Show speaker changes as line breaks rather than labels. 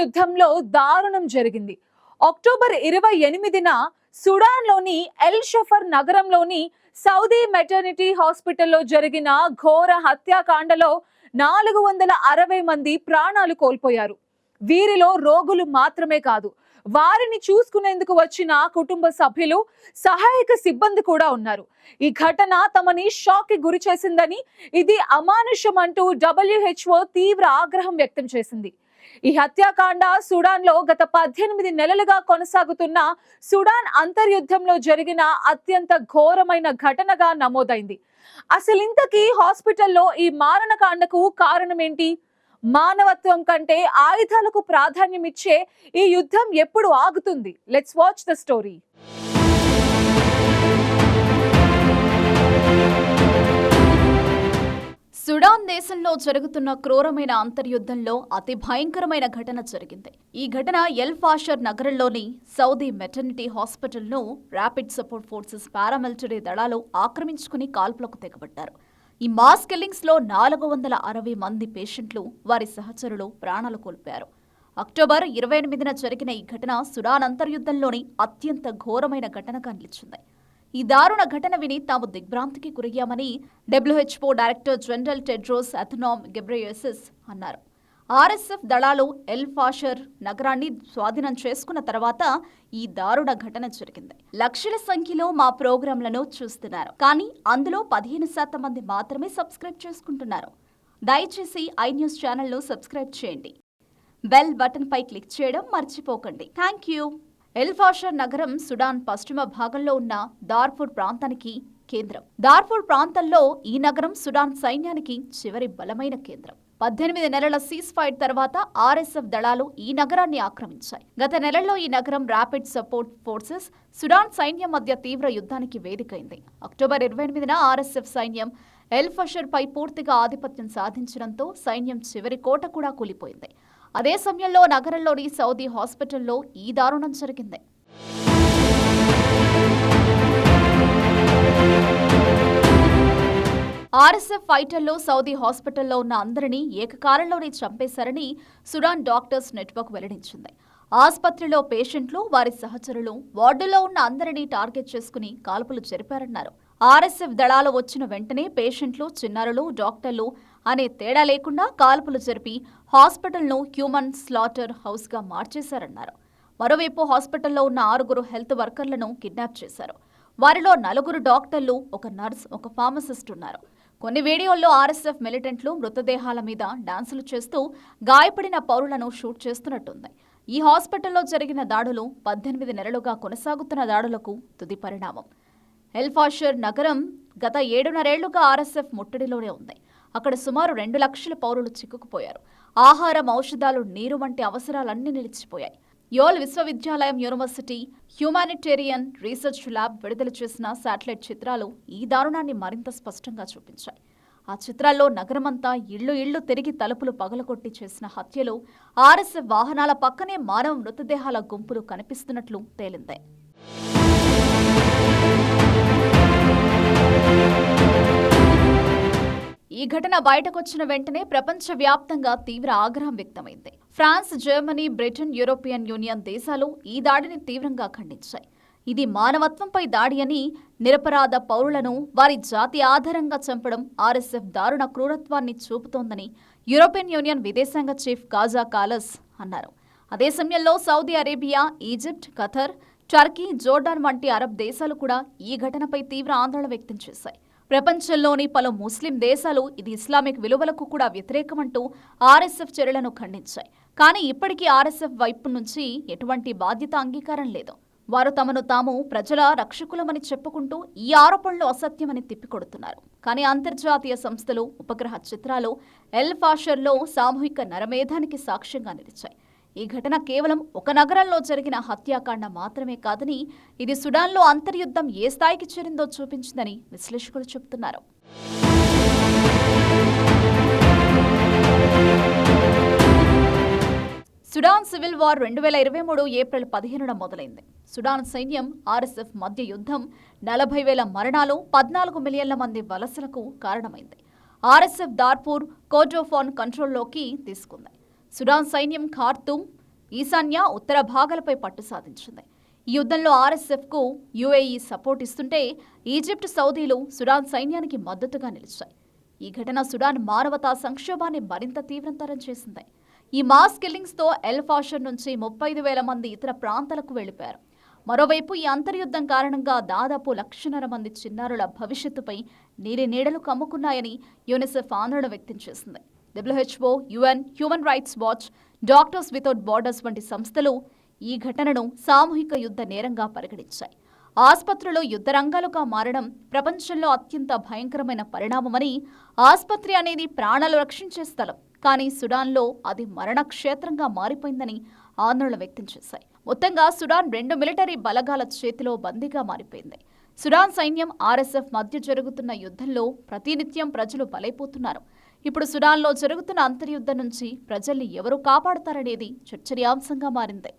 యుద్ధంలో దారుణం జరిగింది. అక్టోబర్ 28న సుడాన్లోని ఎల్ షఫర్ నగరంలోని సౌదీ మెటర్నిటీ హాస్పిటల్లో జరిగిన ఘోర హత్యాకాండలో 460 మంది ప్రాణాలు కోల్పోయారు. వీరిలో రోగులు మాత్రమే కాదు, వారిని చూసుకునేందుకు వచ్చిన కుటుంబ సభ్యులు, సహాయక సిబ్బంది కూడా ఉన్నారు. ఈ ఘటన తమని షాక్ కి గురి చేసిందని, ఇది అమానుషం అంటూ WHO తీవ్ర ఆగ్రహం వ్యక్తం చేసింది. ఈ హత్యాకాండ సుడాన్ లో గత 18 నెలలుగా కొనసాగుతున్న సుడాన్ అంతర్యుద్ధంలో జరిగిన అత్యంత ఘోరమైన ఘటనగా నమోదైంది. అసలు ఇంతకీ హాస్పిటల్లో ఈ మారణకాండకు కారణం ఏంటి? మానవత్వం కంటే ఆయుధాలకు ప్రాధాన్యం ఇచ్చే ఈ యుద్ధం ఎప్పుడు ఆగుతుంది? Let's watch the story.
Sudan దేశంలో జరుగుతున్న క్రూరమైన అంతర్యుద్ధంలో అతి భయంకరమైన ఘటన జరిగింది. ఈ ఘటన ఎల్ ఫాషర్ నగరంలోని సౌదీ మెటర్నిటీ హాస్పిటల్ను ర్యాపిడ్ సపోర్ట్ ఫోర్సెస్ పారామిలిటరీ దళాలు ఆక్రమించుకుని కాల్పులకు తెగబడ్డారు. ఈ మాస్ కిల్లింగ్స్ లో 460 మంది పేషెంట్లు, వారి సహచరులు ప్రాణాలు కోల్పోయారు. అక్టోబర్ 28న జరిగిన ఈ ఘటన సుడాన్ అంతర్యుద్ధంలోని అత్యంత ఘోరమైన ఘటనగా నిలిచింది. ఈ దారుణ ఘటన విని తాము దిగ్భ్రాంతికి గురయ్యామని WHO director general Tedros Adhanom Ghebreyesus అన్నారు. RSF దళాలు ఎల్ ఫాషర్ నగరాన్ని స్వాధీనం చేసుకున్న తర్వాత ఈ దారుణ ఘటన జరిగింది. లక్షల సంఖ్యలో మా ప్రోగ్రాంలను చూస్తున్నారు, కానీ అందులో 15% మంది మాత్రమే సబ్స్క్రైబ్ చేసుకుంటున్నారు. దయచేసి iNews ఛానల్ను సబ్స్క్రైబ్ చేయండి. బెల్ బటన్ పై క్లిక్ చేయడం మర్చిపోకండి. Thank you. ఎల్ ఫాషర్ నగరం సుడాన్ పశ్చిమ భాగంలో ఉన్న దార్ఫూర్ ప్రాంతానికి కేంద్రం. దార్ఫూర్ ప్రాంతంలో ఈ నగరం సుడాన్ సైన్యానికి చివరి బలమైన కేంద్రం. 18 నెలల సీజ్ ఫైర్ తర్వాత RSF దళాలు ఈ నగరాన్ని ఆక్రమించాయి. గత నెలలో ఈ నగరం ర్యాపిడ్ సపోర్ట్ ఫోర్సెస్ సుడాన్ సైన్యం మధ్య తీవ్ర యుద్ధానికి వేదికైంది. అక్టోబర్ 28న RSF సైన్యం ఎల్ ఫషర్ పై పూర్తిగా ఆధిపత్యం సాధించడంతో సైన్యం చివరి కోట కూడా కూలిపోయింది. అదే సమయంలో నగరంలోని సౌదీ హాస్పిటల్లో ఈ దారుణం జరిగింది. RSF ఫైటర్లు సౌదీ హాస్పిటల్లో ఉన్న అందరినీ ఏకకాలంలోనే చంపేశారని సుడాన్ డాక్టర్స్ నెట్వర్క్ వెల్లడించింది. ఆసుపత్రిలో పేషెంట్లు, వారి సహచరులు, వార్డులో ఉన్న అందరినీ టార్గెట్ చేసుకుని కాల్పులు జరిపారన్నారు. RSF దళాలు వచ్చిన వెంటనే పేషెంట్లు, చిన్నారులు, డాక్టర్లు అనే తేడా లేకుండా కాల్పులు జరిపి హాస్పిటల్ను హ్యూమన్ స్లాటర్ హౌస్గా మార్చేశారన్నారు. మరోవైపు హాస్పిటల్లో ఉన్న 6 హెల్త్ వర్కర్లను కిడ్నాప్ చేశారు. వారిలో 4 డాక్టర్లు, ఒక నర్స్, ఒక ఫార్మసిస్ట్ ఉన్నారు. కొన్ని వీడియోల్లో RSF మిలిటెంట్లు మృతదేహాల మీద డాన్సులు చేస్తూ గాయపడిన పౌరులను షూట్ చేస్తున్నట్టుంది. ఈ హాస్పిటల్లో జరిగిన దాడులు 18 నెలలుగా కొనసాగుతున్న దాడులకు తుది పరిణామం. ఎల్ ఫాషర్ నగరం గత 7.5 ఏళ్లుగా RSF ముట్టడిలోనే ఉంది. అక్కడ సుమారు 2 లక్షల పౌరులు చిక్కుకుపోయారు. ఆహారం, ఔషధాలు, నీరు వంటి అవసరాలన్నీ నిలిచిపోయాయి. యోల్ విశ్వవిద్యాలయం, యూనివర్సిటీ హ్యూమానిటేరియన్ రీసెర్చ్ ల్యాబ్ విడుదల చేసిన శాటిలైట్ చిత్రాలు ఈ దారుణాన్ని మరింత స్పష్టంగా చూపించాయి. ఆ చిత్రాల్లో నగరమంతా ఇళ్లు తిరిగి తలుపులు పగలగొట్టి చేసిన హత్యలు, RSF వాహనాల పక్కనే మానవ మృతదేహాల గుంపులు కనిపిస్తున్నట్లు తేలిందే. ఈ ఘటన బయటకొచ్చిన వెంటనే ప్రపంచవ్యాప్తంగా తీవ్ర ఆగ్రహం వ్యక్తమైంది. France, Germany, Britain, European Union దేశాలు ఈ దాడిని తీవ్రంగా ఖండించాయి. ఇది మానవత్వంపై దాడి అని, నిరపరాధ పౌరులను వారి జాతి ఆధారంగా చంపడం RSF దారుణ క్రూరత్వాన్ని చూపుతోందని యూరోపియన్ యూనియన్ విదేశాంగ చీఫ్ కాజా కాలస్ అన్నారు. అదే సమయంలో Saudi Arabia, Egypt, Qatar, Turkey, Jordan వంటి అరబ్ దేశాలు కూడా ఈ ఘటనపై తీవ్ర ఆందోళన వ్యక్తం చేశాయి. ప్రపంచంలోని పలు ముస్లిం దేశాలు ఇది ఇస్లామిక్ విలువలకు కూడా వ్యతిరేకమంటూ RSF చర్యలను ఖండించాయి. కానీ ఇప్పటికీ RSF వైపు నుంచి ఎటువంటి బాధ్యత, అంగీకారం లేదు. వారు తమను తాము ప్రజల రక్షకులమని చెప్పుకుంటూ ఈ ఆరోపణలు అసత్యమని తిప్పికొడుతున్నారు. కానీ అంతర్జాతీయ సంస్థలు, ఉపగ్రహ చిత్రాలు ఎల్ ఫాషర్లో సామూహిక నరమేధానికి సాక్ష్యంగా నిలిచాయి. ఈ ఘటన కేవలం ఒక నగరంలో జరిగిన హత్యాకాండ మాత్రమే కాదని, ఇది సుడాన్లో అంతర్యుద్ధం ఏ స్థాయికి చేరిందో చూపించిందని విశ్లేషకులు చెబుతున్నారు. సుడాన్ సివిల్ వార్ 2023 ఏప్రిల్ 15న మొదలైంది. సుడాన్ సైన్యం, RSF మధ్య యుద్ధం 40,000 మరణాలు, 14 మిలియన్ల మంది వలసలకు కారణమైంది. RSF దార్ఫూర్, కోర్డోఫాన్ కంట్రోల్లోకి తీసుకుంది. సుడాన్ సైన్యం ఖార్తూమ్, ఈశాన్య ఉత్తర భాగాలపై పట్టు సాధించింది. ఈ యుద్ధంలో ఆర్ఎస్ఎఫ్కు యుఏఈ సపోర్ట్ ఇస్తుంటే ఈజిప్ట్, సౌదీలు సుడాన్ సైన్యానికి మద్దతుగా నిలిచాయి. ఈ ఘటన సుడాన్ మానవతా సంక్షోభాన్ని మరింత తీవ్రతరం చేసింది. ఈ మాస్ కిల్లింగ్స్తో ఎల్ ఫాషర్ నుంచి 35,000 మంది ఇతర ప్రాంతాలకు వెళ్లిపోయారు. మరోవైపు ఈ అంతర్యుద్ధం కారణంగా దాదాపు 1,00,000 మంది చిన్నారుల భవిష్యత్తుపై నీడలు కమ్ముకున్నాయని యూనిసెఫ్ ఆందోళన వ్యక్తం చేసింది. WHO, UN, human rights watch, doctors without borders వంటి సంస్థలు ఈ ఘటనను సామూహిక యుద్ధ నేరంగా పరిగణించాయి. ఆసుపత్రులు యుద్ధ రంగాలుగా మారడం ప్రపంచంలో అత్యంత భయంకరమైన పరిణామమని, ఆసుపత్రి అనేది ప్రాణాలు రక్షించే స్థలం, కానీ సుడాన్లో అది మరణక్షేత్రంగా మారిపోయిందని ఆందోళన వ్యక్తం చేశాయి. మొత్తంగా సుడాన్ 2 మిలిటరీ బలగాల చేతిలో బందీగా మారిపోయింది. సుడాన్ సైన్యం, ఆర్ఎస్ఎఫ్ మధ్య జరుగుతున్న యుద్ధంలో ప్రతినిత్యం ప్రజలు బలైపోతున్నారు. ఇప్పుడు సుడాన్లో జరుగుతున్న అంతర్యుద్ధం నుంచి ప్రజల్ని ఎవరు కాపాడతారనేది చర్చనీయాంశంగా మారింది.